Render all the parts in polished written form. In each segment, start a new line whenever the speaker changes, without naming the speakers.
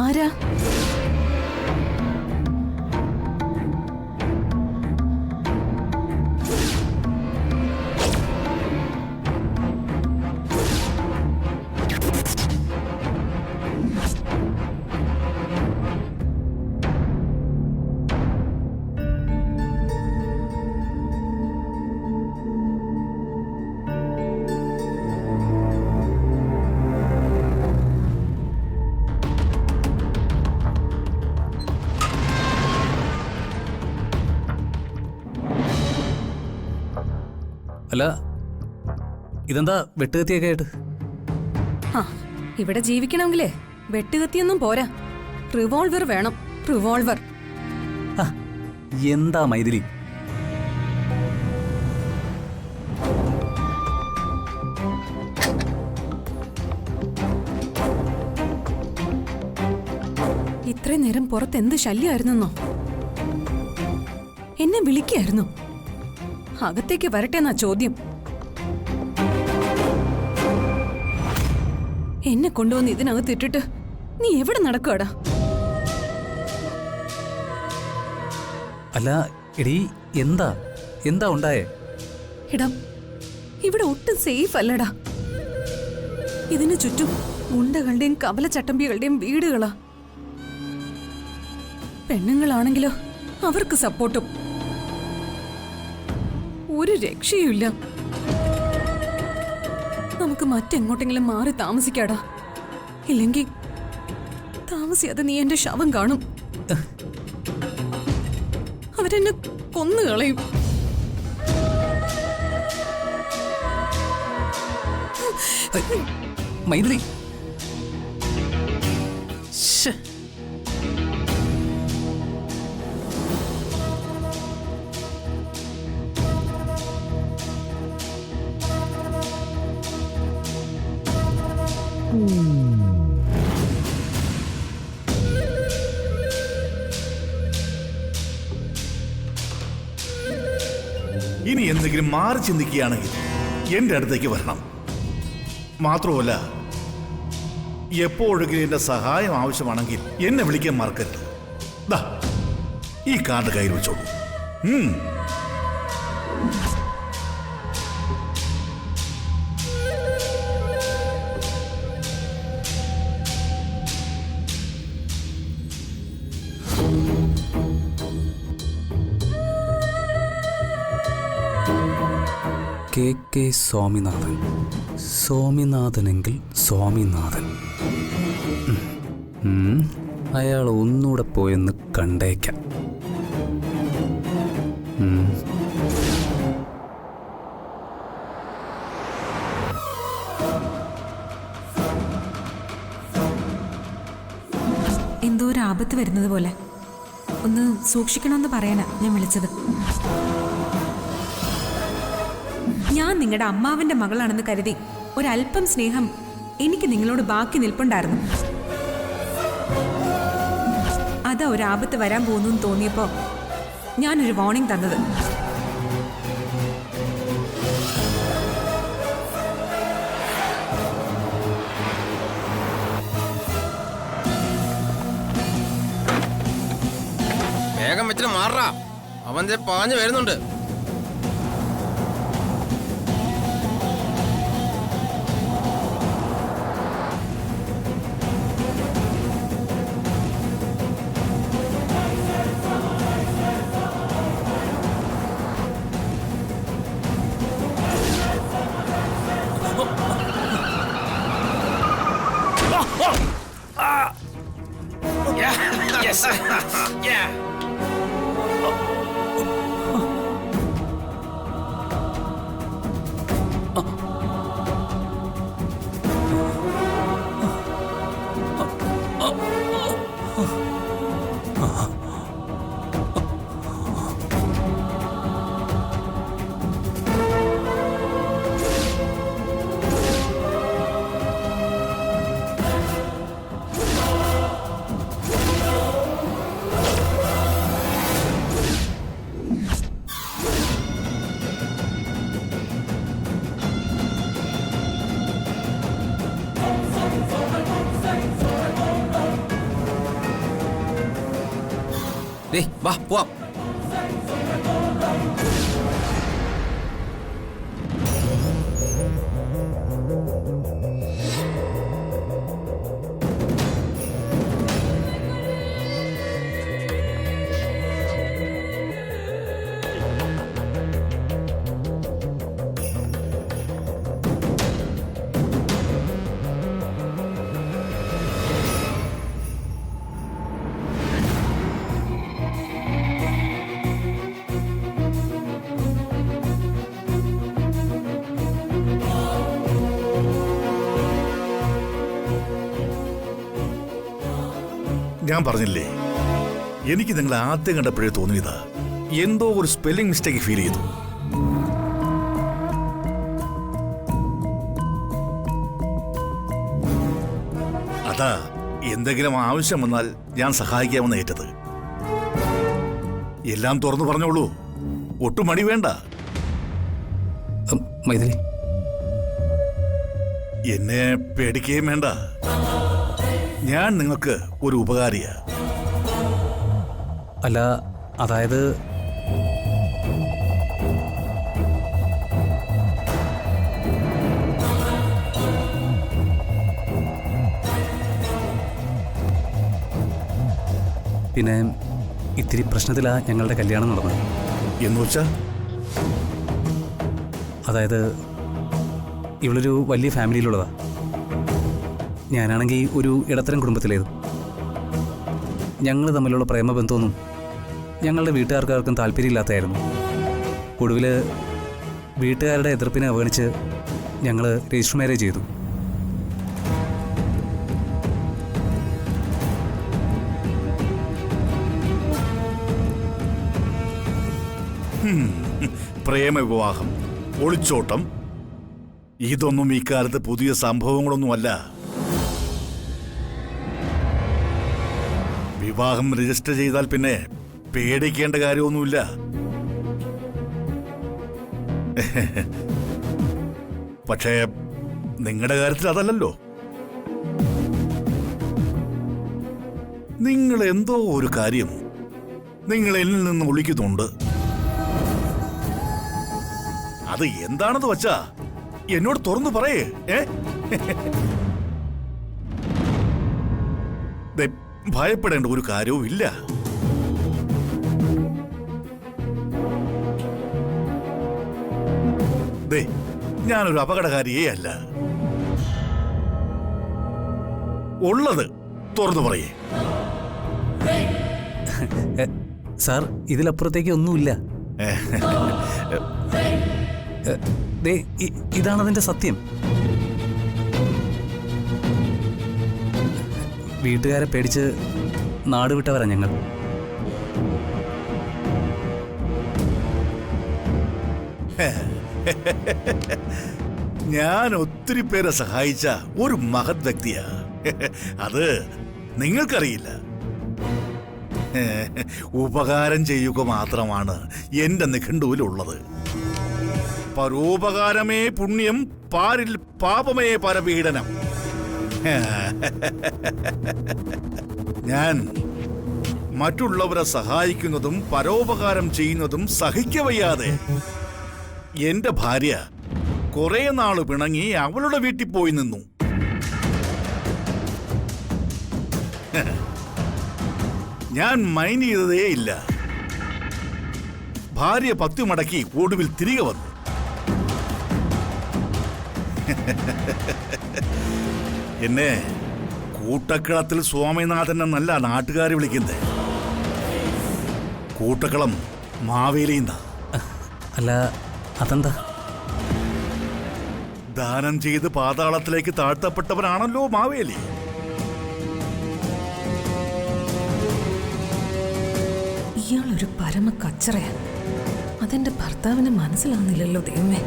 ആരാ?
അല്ല, ഇതെന്താ വെട്ടുകത്തിയൊക്കെ ആയിട്ട്?
ഇവിടെ ജീവിക്കണമെങ്കിലേ വെട്ടുകത്തിയൊന്നും പോരാ, റിവോൾവർ വേണം. റിവോൾവർ.
എന്താ മൈഥിലി?
ഇത്രയും നേരം പുറത്ത് എന്ത് ശല്യമായിരുന്നോ? എന്നെ വിളിക്കായിരുന്നു. അകത്തേക്ക് വരട്ടെ എന്നാ ചോദ്യം. എന്നെ കൊണ്ടുവന്ന് ഇതിനകത്ത് ഇട്ടിട്ട് നീ എവിടെ നടക്കുവാടാ?
അല്ല എടീ, എന്താ എന്താ ഉണ്ടായേ?
ഇടാം, ഇവിടെ ഒട്ടും സേഫ് അല്ലടാ. ഇതിനു ചുറ്റും ഗുണ്ടകളുടെയും കവലച്ചട്ടമ്പികളുടെയും വീടുകളാ. പെണ്ണുങ്ങളാണെങ്കിലോ അവർക്ക് സപ്പോർട്ടും. ഒരു രക്ഷയുമില്ല. നമുക്ക് മറ്റെങ്ങോട്ടെങ്കിലും മാറി താമസിക്കാടാ. ഇല്ലെങ്കിൽ താമസിയാതെ നീ എന്റെ ശവം കാണും. അവരെന്നെ കൊന്നുകളയും.
മൈഥിലി,
ഇനി എന്തെങ്കിലും മാറി ചിന്തിക്കുകയാണെങ്കിൽ എന്റെ അടുത്തേക്ക് വരണം. മാത്രമല്ല, എപ്പോഴെങ്കിലും എന്റെ സഹായം ആവശ്യമാണെങ്കിൽ എന്നെ വിളിക്കാൻ മറക്കരുത്. ദാ ഈ കാർഡ് കയ്യിൽ വെച്ചോളൂ.
KK സ്വാമിനാഥൻ. സ്വാമിനാഥനെങ്കിൽ സ്വാമിനാഥൻ. അയാൾ ഒന്നുകൂടെ പോയെന്ന് കണ്ടേക്കാം.
എന്തോ ഒരു ആപത്ത് വരുന്നത് പോലെ. ഒന്ന് സൂക്ഷിക്കണമെന്ന് പറയാനാ ഞാൻ വിളിച്ചത്. ഞാൻ നിങ്ങളുടെ അമ്മാവന്റെ മകളാണെന്ന് കരുതി ഒരല്പം സ്നേഹം എനിക്ക് നിങ്ങളോട് ബാക്കി നിൽപ്പുണ്ടായിരുന്നു. അതാ ഒരു ആപത്ത് വരാൻ പോകുന്നു തോന്നിയപ്പോ ഞാനൊരു വാർണിംഗ് തന്നത്.
വേഗം വെച്ചിട്ട് മാറാ, അവന്റെ പാഞ്ഞു വരുന്നുണ്ട്.
Yes. Yeah.
ഡേയ് വാ പോവാം.
ഞാൻ പറഞ്ഞില്ലേ, എനിക്ക് നിങ്ങൾ ആദ്യം കണ്ടപ്പോഴേ തോന്നിയതാ എന്തോ ഒരു സ്പെല്ലിംഗ് മിസ്റ്റേക്ക് ഫീൽ ചെയ്തു. അതാ എന്തെങ്കിലും ആവശ്യം വന്നാൽ ഞാൻ സഹായിക്കാമെന്ന് ഏറ്റത്. എല്ലാം തുറന്നു പറഞ്ഞോളൂ, ഒട്ടും മടി വേണ്ട.
മൈഥിലി,
എന്നെ പേടിക്കുകയും വേണ്ട. ഞാൻ നിങ്ങൾക്ക് ഒരു ഉപകാരിയാ.
അല്ല, അതായത് പിന്നെ ഇത്തിരി പ്രശ്നത്തിലാ ഞങ്ങളുടെ കല്യാണം നടന്നത്.
എന്ന് വെച്ചാ?
അതായത് ഇവളൊരു വലിയ ഫാമിലിയിലുള്ളതാ. ഞാനാണെങ്കിൽ ഒരു ഇടത്തരം കുടുംബത്തിലേത്. ഞങ്ങൾ തമ്മിലുള്ള പ്രേമബന്ധമൊന്നും ഞങ്ങളുടെ വീട്ടുകാർക്കാർക്കും താല്പര്യമില്ലാത്തതായിരുന്നു. ഒടുവിൽ വീട്ടുകാരുടെ എതിർപ്പിനെ അവഗണിച്ച് ഞങ്ങൾ രജിസ്റ്റർ മാരേജ് ചെയ്തു.
പ്രേമവിവാഹം, ഒളിച്ചോട്ടം, ഇതൊന്നും ഇക്കാലത്ത് പുതിയ സംഭവങ്ങളൊന്നുമല്ല. വിവാഹം രജിസ്റ്റർ ചെയ്താൽ പിന്നെ പേടിക്കേണ്ട കാര്യമൊന്നുമില്ല. പക്ഷേ നിങ്ങളുടെ കാര്യത്തിൽ അതല്ലല്ലോ. നിങ്ങൾ എന്തോ ഒരു കാര്യം നിങ്ങൾ എന്നിൽ നിന്ന് ഒളിക്കുന്നുണ്ട്. അത് എന്താണെന്ന് വച്ചാ എന്നോട് തുറന്നു പറയേ. ഭയപ്പെടേണ്ട ഒരു കാര്യവും ഇല്ല. ഞാനൊരു അപകടകാരിയേ അല്ല. ഉള്ളത് തുറന്നു പറയേ.
സാർ, ഇതിലപ്പുറത്തേക്ക് ഒന്നുമില്ല. ഇതാണ് അതിന്റെ സത്യം. വീട്ടുകാരെ പേടിച്ച് നാട് വിട്ടവരാ ഞങ്ങൾ.
ഞാൻ ഒത്തിരി പേരെ സഹായിച്ച ഒരു മഹത് വ്യക്തിയാ. അത് നിങ്ങൾക്കറിയില്ല. ഉപകാരം ചെയ്യുക മാത്രമാണ് എന്റെ നിഘണ്ടുവിലുള്ളത്. പരോപകാരമേ പുണ്യം, പാരിൽ പാപമേ പരപീഡനം. ഞാൻ മറ്റുള്ളവരെ സഹായിക്കുന്നതും പരോപകാരം ചെയ്യുന്നതും സഹിക്കവയ്യാതെ എന്റെ ഭാര്യ കുറെ നാള് പിണങ്ങി അവളുടെ വീട്ടിൽ പോയി നിന്നു. ഞാൻ മൈൻഡ് ചെയ്തതേ ഇല്ല. ഭാര്യ പത്തു മടക്കി ഒടുവിൽ തിരികെ വന്നു. എന്നെ കൂട്ടക്കളത്തിൽ സ്വാമിനാഥൻ എന്നല്ല നാട്ടുകാർ വിളിക്കുന്നത്. കൂട്ടക്കളം മാവേലിന്ന.
അല്ല, അതെന്താ?
ദാനം ചെയ്ത് പാതാളത്തിലേക്ക് താഴ്ത്തപ്പെട്ടവനാണല്ലോ മാവേലി.
ഇയാളൊരു പരമ കച്ചറയാ. അതെന്റെ ഭർത്താവിന് മനസ്സിലാവുന്നില്ലല്ലോ ദൈവമേ.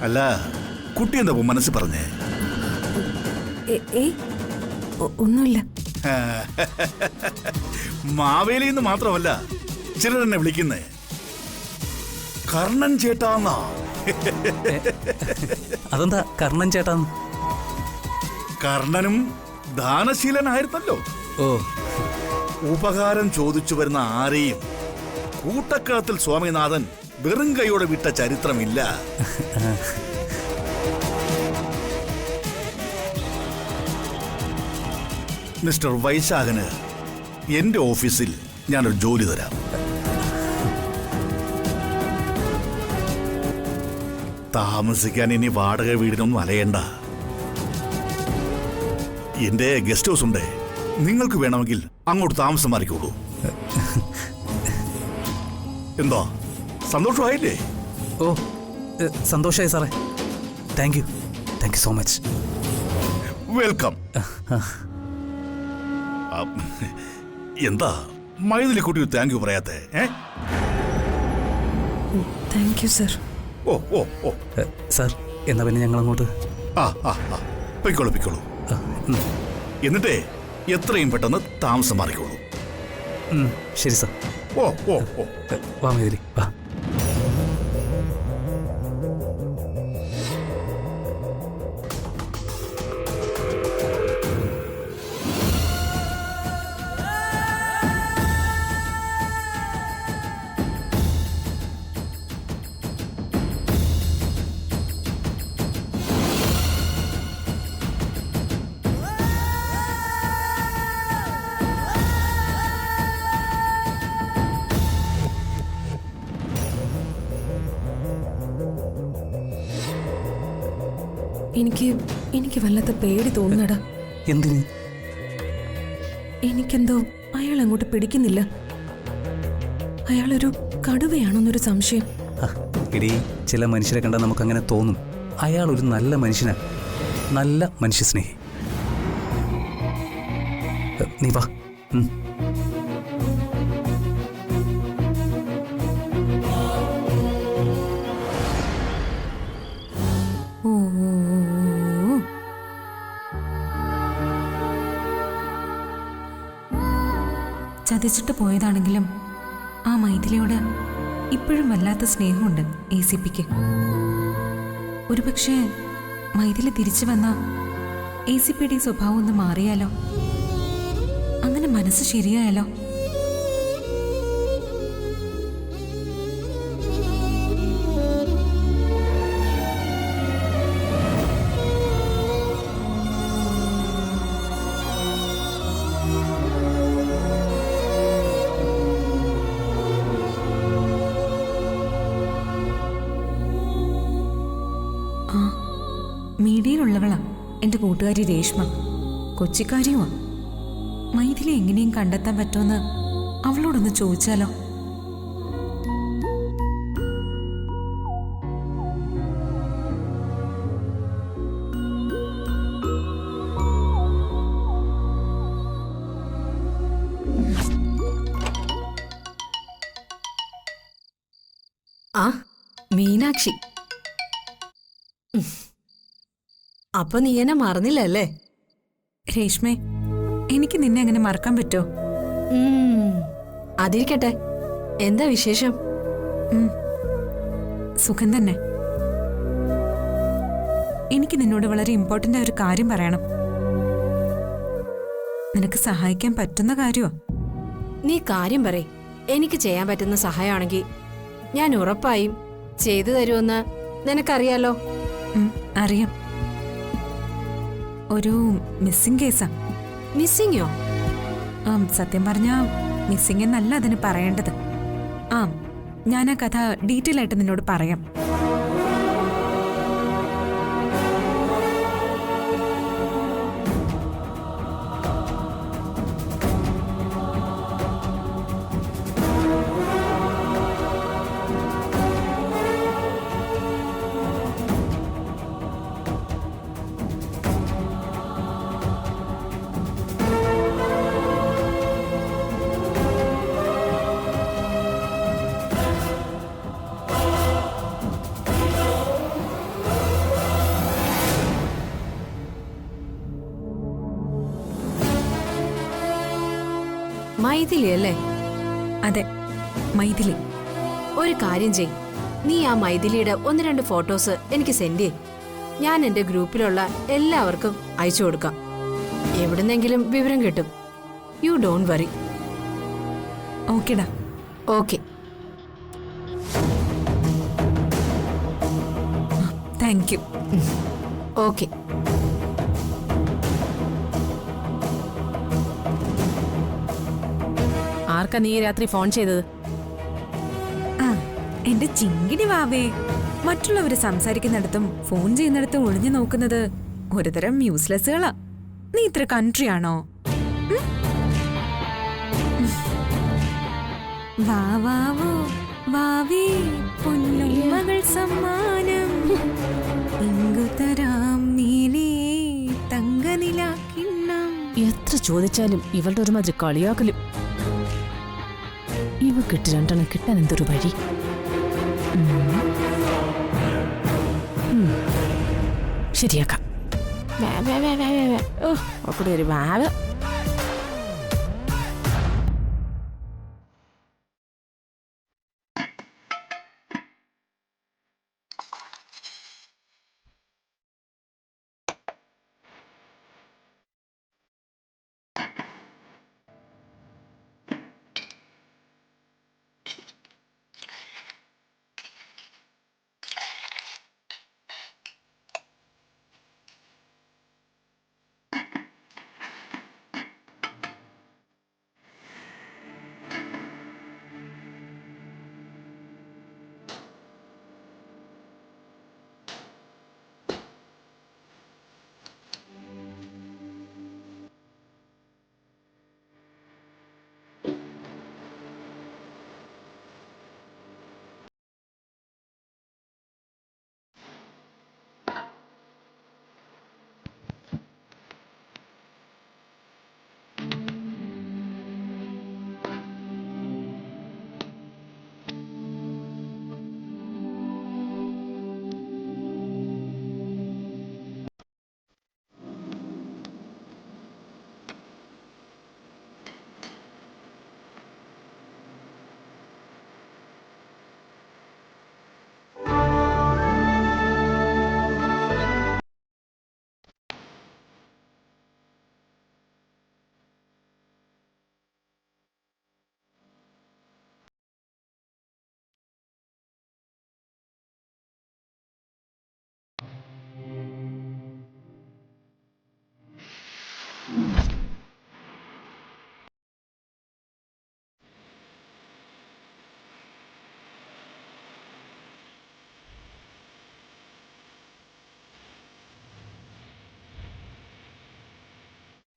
അല്ല, കുട്ടി എന്താ മനസ്സിൽ പറഞ്ഞേ?
ഒന്നുമില്ല.
മാവേലി എന്ന് മാത്രമല്ല ചിലരെന്നെ വിളിക്കുന്നേ കർണൻ ചേട്ടാന്നാ.
അതെന്താ കർണൻ ചേട്ടാന്ന്?
കർണനും ദാനശീലനായിരുന്നല്ലോ.
ഓ,
ഉപകാരം ചോദിച്ചു വരുന്ന ആരെയും കൂട്ടക്കളത്തിൽ സ്വാമിനാഥൻ വെറും കൈയോടെ വിട്ട ചരിത്രമില്ല. മിസ്റ്റർ വൈശാഖന് എന്റെ ഓഫീസിൽ ഞാനൊരു ജോലി തരാം. താമസിക്കാൻ ഇനി വാടക വീടിനൊന്നും അലയണ്ട. എന്റെ ഗസ്റ്റ് ഹൗസ് ഉണ്ട്, നിങ്ങൾക്ക് വേണമെങ്കിൽ അങ്ങോട്ട് താമസം മാറിക്കോളൂ. എന്തോ സന്തോഷമായില്ലേ?
ഓ, സന്തോഷമായി സാറേ. Thank you so much.
Welcome. എന്താ മൈഥിലി കുട്ടി താങ്ക് യു പറയാത്തെ?
Thank you sir.
ഓ ഓ ഓ
സാർ, എന്നാ പിന്നെ ഞങ്ങൾ അങ്ങോട്ട്.
പൊയ്ക്കോളൂ. എന്നിട്ടേ എത്രയും പെട്ടെന്ന് താമസം മാറിക്കോളൂ.
ശരി സാർ.
ഓ ഓ ഓ
വാ മൈഥിലി, വാ.
എനിക്ക് വല്ലാത്ത പേടി തോന്നുന്നടാ.
എന്തിന്?
എനിക്കെന്തോ അയാൾ അങ്ങോട്ട് പിടിക്കുന്നില്ല. അയാളൊരു കടുവയാണോന്നൊരു സംശയം.
ഇടീ, ചില മനുഷ്യരെ കണ്ടാൽ നമുക്കങ്ങനെ തോന്നും. അയാൾ ഒരു നല്ല മനുഷ്യനാണ്, നല്ല മനുഷ്യസ്നേഹി. നീ വാ.
ചതിച്ചിട്ട് പോയതാണെങ്കിലും ആ മൈഥിലിയോട് ഇപ്പോഴും വല്ലാത്ത സ്നേഹമുണ്ട് ACPക്ക്. ഒരുപക്ഷെ മൈഥിലി തിരിച്ചു വന്ന ACPയുടെ സ്വഭാവം ഒന്ന് മാറിയാലോ, അങ്ങനെ മനസ്സ് ശരിയായാലോ? മീഡിയയിലുള്ളവളാ എൻ്റെ കൂട്ടുകാരി രേഷ്മ. കൊച്ചിക്കാരിയുമാ. മൈഥിലി എങ്ങനെയും കണ്ടെത്താൻ പറ്റുമെന്ന് അവളോടൊന്ന് ചോദിച്ചാലോ?
ആ, മീനാക്ഷി. അപ്പൊ നീ എന്നെ മറന്നില്ലല്ലേ?
രേഷ്മേ, എനിക്ക് നിന്നെ അങ്ങനെ മറക്കാൻ പറ്റോ?
അതിരിക്കട്ടെ, എന്താ വിശേഷം?
സുഖം തന്നെ. എനിക്ക് നിന്നോട് വളരെ ഇമ്പോർട്ടൻ്റ് ആയ ഒരു കാര്യം പറയണം. നിനക്ക് സഹായിക്കാൻ പറ്റുന്ന കാര്യമോ?
നീ കാര്യം പറയ്. എനിക്ക് ചെയ്യാൻ പറ്റുന്ന സഹായമാണെങ്കിൽ ഞാൻ ഉറപ്പായും ചെയ്തു തരുമെന്ന് നിനക്കറിയാലോ.
അറിയാം. ഒരു മിസ്സിംഗ് കേസാ.
മിസ്സിങ്ങോ?
സത്യം പറഞ്ഞാ മിസ്സിംഗ് എന്നല്ല അതിന് പറയേണ്ടത്. ഞാൻ ആ കഥ ഡീറ്റെയിൽ ആയിട്ട് നിന്നോട് പറയാം.
മൈഥിലി അല്ലേ?
അതെ, മൈഥിലി.
ഒരു കാര്യം ചെയ്, നീ ആ മൈഥിലിയുടെ 1-2 ഫോട്ടോസ് എനിക്ക് സെൻഡ് ചെയ്യ്. ഞാൻ എന്റെ ഗ്രൂപ്പിലുള്ള എല്ലാവർക്കും അയച്ചു കൊടുക്കാം. എവിടുന്നെങ്കിലും വിവരം കിട്ടും. You don't worry.
ഓക്കേടാ.
ഓക്കെ.
Thank you.
ഓക്കെ.
ആർക്കാ നീ രാത്രി ഫോൺ ചെയ്തത്?
ആ, എന്റെ ചിങ്കിടി വാവേ. മറ്റുള്ളവര് സംസാരിക്കുന്നിടത്തും ഫോൺ ചെയ്യുന്നിടത്തും ഒളിഞ്ഞു നോക്കുന്നത് ഒരുതരം യൂസ്ലെസ്സുകളാ. നീ ഇത്ര കൺട്രി ആണോ? വാവാവോ വാവേ പൊന്നുമകൾ സമ്മാനം ഇങ്ങുതരാം നീലേ തങ്കനിലാക്കിണ്ണം.
എത്ര ചോദിച്ചാലും ഇവളുടെ ഒരുമാതിരി കളിയാക്കലും. ഇവ കിട്ടി രണ്ടെണ്ണം കിട്ടാൻ എന്തൊരു വഴി. ശരിയാക്കാം. അവിടെ ഒരു വാവ.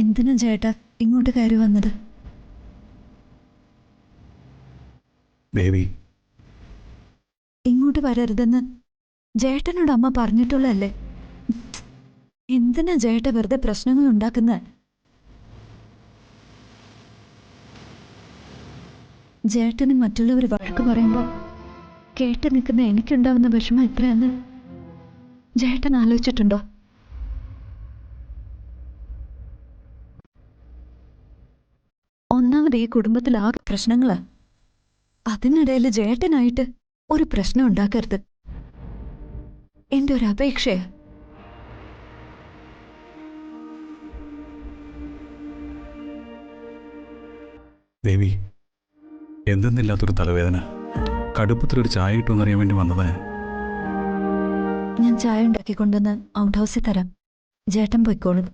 എന്തിനാ ചേട്ടാ ഇങ്ങോട്ട് കയറി വന്നത്?
ദേവി,
ഇങ്ങോട്ട് വരരുതെന്ന് ജേട്ടനോട് അമ്മ പറഞ്ഞിട്ടുള്ളതല്ലേ? എന്തിനാ ജേട്ട വെറുതെ പ്രശ്നങ്ങൾ ഉണ്ടാക്കുന്നത്? ജേട്ടന് മറ്റുള്ളവർ വഴക്ക് പറയുമ്പോൾ കേട്ട് നിൽക്കുന്ന എനിക്കുണ്ടാവുന്ന വിഷമം എത്രയാന്ന് ജേട്ടൻ ആലോചിച്ചിട്ടുണ്ടോ? ഒന്നാമത് ഈ കുടുംബത്തിൽ ആ പ്രശ്നങ്ങളാ. അതിനിടയിൽ ജേട്ടനായിട്ട് ഒരു പ്രശ്നം ഉണ്ടാക്കരുത്. എന്റെ ഒരു അപേക്ഷയാ.
ദേവി, എന്തെന്നില്ലാത്തൊരു തലവേദന. കടുപ്പത്തിലൊരു ചായ കിട്ടുമെന്നറിയാൻ വേണ്ടി വന്നതാ.
ഞാൻ ചായ ഉണ്ടാക്കിക്കൊണ്ടുവന്ന് ഔട്ട് ഹൗസിൽ തരാം. ജേട്ടൻ പോയിക്കോളും.